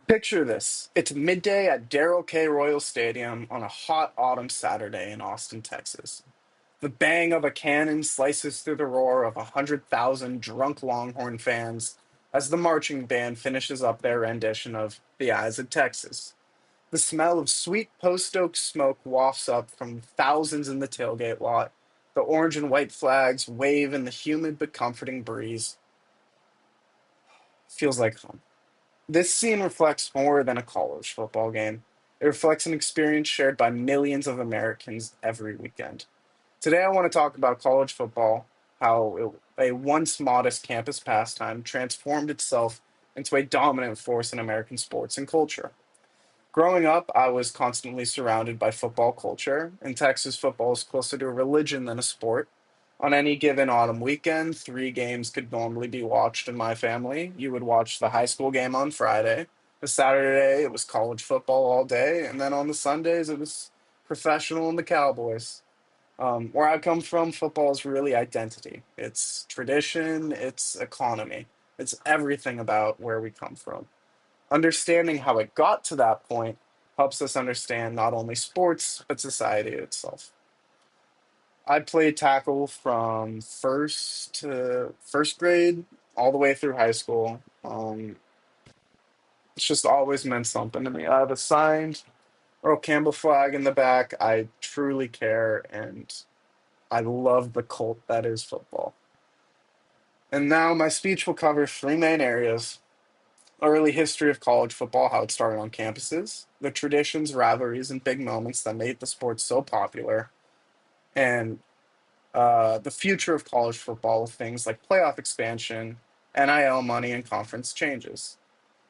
Picture this. It's midday at Darrell K. Royal Stadium on a hot autumn Saturday in Austin, Texas. The bang of a cannon slices through the roar of 100,000 drunk Longhorn fans as the marching band finishes up their rendition of The Eyes of Texas. The smell of sweet post oak smoke wafts up from thousands in the tailgate lot. The orange and white flags wave in the humid but comforting breeze. Feels like home. This scene reflects more than a college football game. It reflects an experience shared by millions of Americans every weekend. Today, I want to talk about college football, how a once modest campus pastime transformed itself into a dominant force in American sports and culture. Growing up, I was constantly surrounded by football culture. In Texas, football is closer to a religion than a sport. On any given autumn weekend, three games could normally be watched in my family. You would watch the high school game on Friday. The Saturday, it was college football all day. And then on the Sundays, it was professional and the Cowboys. Where I come from, football is really identity. It's tradition, it's economy, it's everything about where we come from. Understanding how it got to that point helps us understand not only sports, but society itself. I played tackle from first to first grade all the way through high school. It's just always meant something to me. I have a signed Earl Campbell flag in the back. I truly care, and I love the cult that is football. And now my speech will cover three main areas: early history of college football, how it started on campuses, the traditions, rivalries, and big moments that made the sport so popular, and the future of college football with things like playoff expansion, NIL money, and conference changes.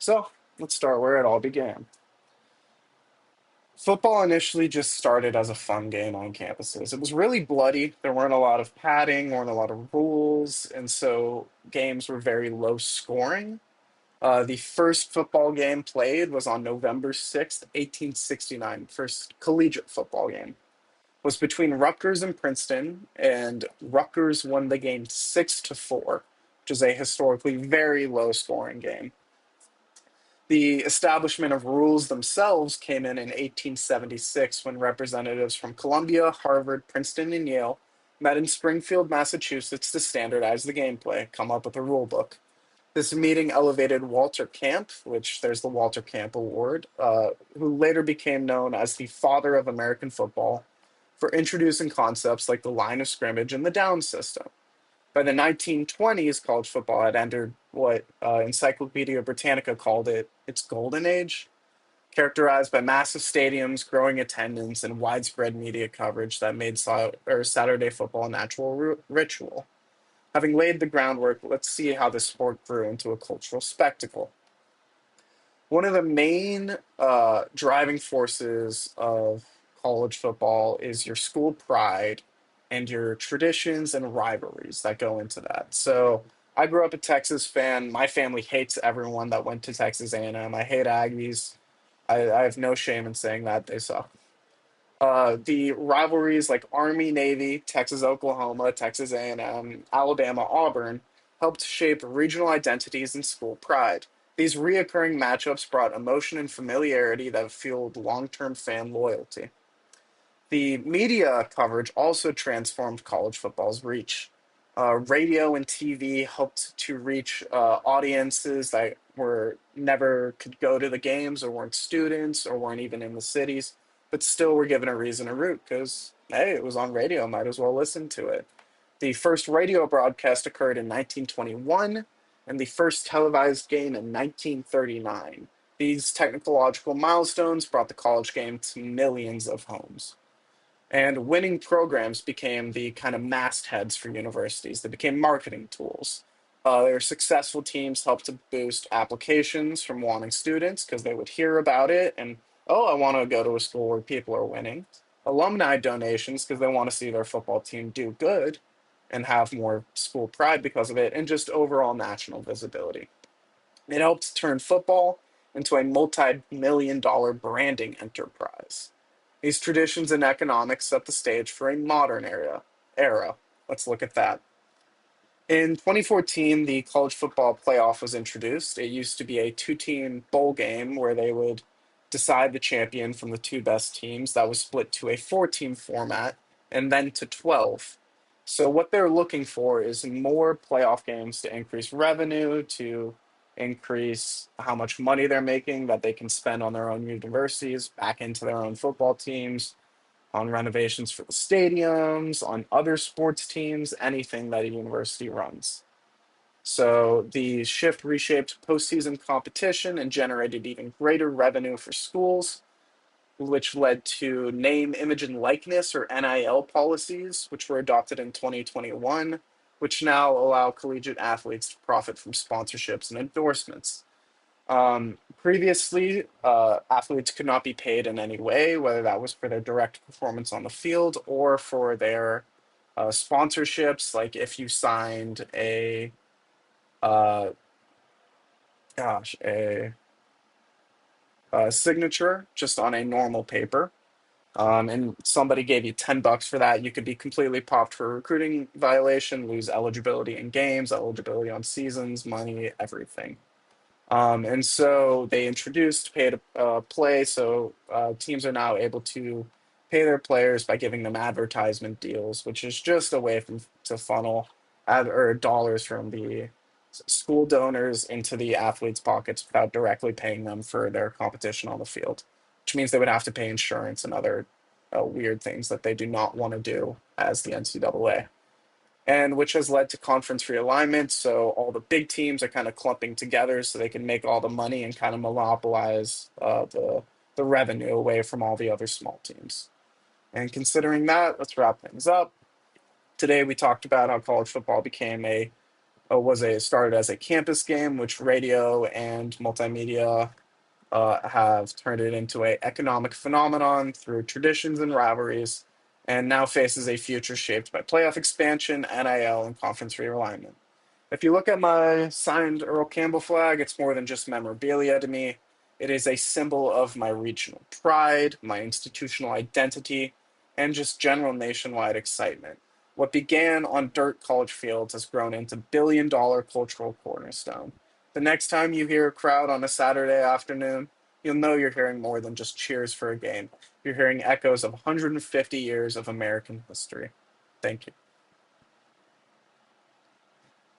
So let's start where it all began. Football initially just started as a fun game on campuses. It was really bloody. There weren't a lot of padding, weren't a lot of rules, and so games were very low scoring. The first football game played was on November 6th, 1869. First collegiate football game was between Rutgers and Princeton, and Rutgers won the game 6-4, which is a historically very low scoring game. The establishment of rules themselves came in 1876 when representatives from Columbia, Harvard, Princeton, and Yale met in Springfield, Massachusetts to standardize the gameplay, come up with a rule book. This meeting elevated Walter Camp, which there's the Walter Camp Award, who later became known as the father of American football, for introducing concepts like the line of scrimmage and the down system. By the 1920s, college football had entered what Encyclopedia Britannica called it its golden age, characterized by massive stadiums, growing attendance, and widespread media coverage that made Saturday football a natural ritual. Having laid the groundwork, let's see how the sport grew into a cultural spectacle. One of the main driving forces of college football is your school pride and your traditions and rivalries that go into that. So I grew up a Texas fan. My family hates everyone that went to Texas A&M. I hate Aggies. I have no shame in saying that they suck. The rivalries like Army, Navy, Texas, Oklahoma, Texas A&M, Alabama, Auburn helped shape regional identities and school pride. These reoccurring matchups brought emotion and familiarity that fueled long-term fan loyalty. The media coverage also transformed college football's reach. Radio and TV helped to reach audiences that were never could go to the games or weren't students or weren't even in the cities, but still were given a reason to root because, hey, it was on radio, might as well listen to it. The first radio broadcast occurred in 1921 and the first televised game in 1939. These technological milestones brought the college game to millions of homes. And winning programs became the kind of mastheads for universities. They became marketing tools. Their successful teams helped to boost applications from wanting students because they would hear about it and, oh, I want to go to a school where people are winning. Alumni donations because they want to see their football team do good and have more school pride because of it, and just overall national visibility. It helped turn football into a multi-million-dollar branding enterprise. These traditions and economics set the stage for a modern era. Let's look at that. In 2014, the college football playoff was introduced. It used to be a two-team bowl game where they would decide the champion from the two best teams. That was split to a four-team format and then to 12. So what they're looking for is more playoff games to increase revenue, to increase how much money they're making that they can spend on their own universities, back into their own football teams, on renovations for the stadiums, on other sports teams, anything that a university runs. So the shift reshaped postseason competition and generated even greater revenue for schools, which led to name, image, and likeness or NIL policies, which were adopted in 2021, which now allow collegiate athletes to profit from sponsorships and endorsements. Previously, athletes could not be paid in any way, whether that was for their direct performance on the field or for their sponsorships. Like if you signed uh, a signature just on a normal paper, and somebody gave you $10 for that, you could be completely popped for a recruiting violation, lose eligibility in games, eligibility on seasons, money, everything. And so they introduced pay to play. So teams are now able to pay their players by giving them advertisement deals, which is just a way to funnel or dollars from the school donors into the athletes' pockets without directly paying them for their competition on the field, which means they would have to pay insurance and other weird things that they do not want to do as the NCAA, and which has led to conference realignment. So all the big teams are kind of clumping together so they can make all the money and kind of monopolize the revenue away from all the other small teams. And considering that, let's wrap things up. Today we talked about how college football became a started as a campus game, which radio and multimedia have turned it into a economic phenomenon through traditions and rivalries, and now faces a future shaped by playoff expansion, NIL, and conference realignment. If you look at my signed Earl Campbell flag, it's more than just memorabilia to me. It is a symbol of my regional pride, my institutional identity, and just general nationwide excitement. What began on dirt college fields has grown into billion-dollar cultural cornerstone. The next time you hear a crowd on a Saturday afternoon, you'll know you're hearing more than just cheers for a game. You're hearing echoes of 150 years of American history. Thank you.